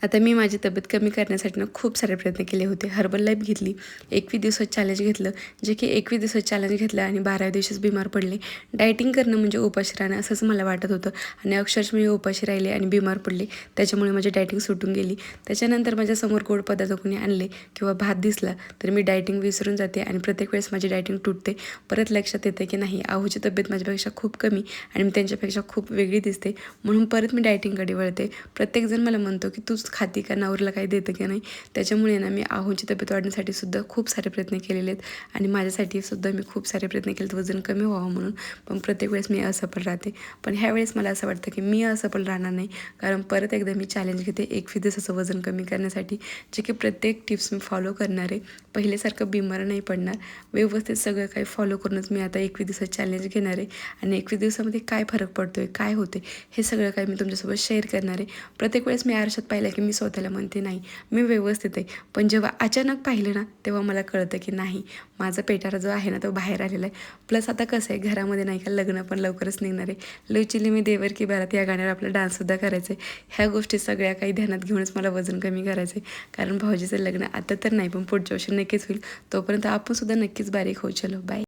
आता मी माझी तब्येत कमी करण्यासाठी ना खूप सारे प्रयत्न केले होते. हर्बल लाईफ घेतली, 21 दिवसाचं चॅलेंज घेतलं, जे की 21 दिवसाचं चॅलेंज घेतलं आणि 12व्या दिवशीच बिमार पडले. डायटिंग करणं म्हणजे उपाशी राहणं असंच मला वाटत होतं आणि अक्षरशः मी उपाशी राहिले आणि बिमार पडले. त्याच्यामुळे माझी डायटिंग सुटून गेली. त्याच्यानंतर माझ्यासमोर गोड पदार्थ कोणी आणले किंवा भात दिसला तर मी डायटिंग विसरून जाते आणि प्रत्येक वेळेस माझी डायटिंग तुटते. परत लक्षात येते की नाही, आहोची तब्येत माझ्यापेक्षा खूप कमी आणि मी त्यांच्यापेक्षा खूप वेगळी दिसते, म्हणून परत मी डायटिंगकडे वळते. प्रत्येकजण मला म्हणतो की तूच खाती का, नवऱ्याला काही देतं की नाही. त्याच्यामुळे ना मी आहोची तब्येत वाढण्यासाठी सुद्धा खूप सारे प्रयत्न केलेले आहेत आणि माझ्यासाठी सुद्धा मी खूप सारे प्रयत्न केलेत वजन कमी व्हावं म्हणून, पण प्रत्येक वेळेस मी असफल राहते. पण ह्यावेळेस मला असं वाटतं की मी असफल राहणार नाही, कारण परत एकदा मी चॅलेंज घेते 21 दिवसाचं वजन कमी करण्यासाठी, जे की प्रत्येक टिप्स मी फॉलो करणार आहे. पहिल्यासारखं बिमार नाही पडणार, व्यवस्थित सगळं काही फॉलो करूनच मी आता 21 दिवसाचं चॅलेंज घेणार आहे आणि 21 दिवसामध्ये काय फरक पडतो आहे, काय होते, हे सगळं काही मी तुमच्यासोबत शेअर करणार आहे. प्रत्येक वेळेस मी आरशात पाहिलं की मी स्वतःला म्हणते नाही, मी व्यवस्थित आहे, पण जेव्हा अचानक पाहिलं ना तेव्हा मला कळतं की नाही, माझा पेटारा जो आहे ना तो बाहेर आलेला आहे. प्लस आता कसं आहे, घरामध्ये नाही का लग्न पण लवकरच निघणार आहे. लय चिली मी देवर की बारात या गाण्यावर आपला डान्ससुद्धा करायचा आहे. ह्या गोष्टी सगळ्या काही ध्यानात घेऊनच मला वजन कमी करायचं आहे, कारण भाऊजीचं लग्न आता तर नाही पण पुढच्या वर्षी नक्कीच होईल. तोपर्यंत आपण सुद्धा नक्कीच बारीक होऊ. चलो बाय.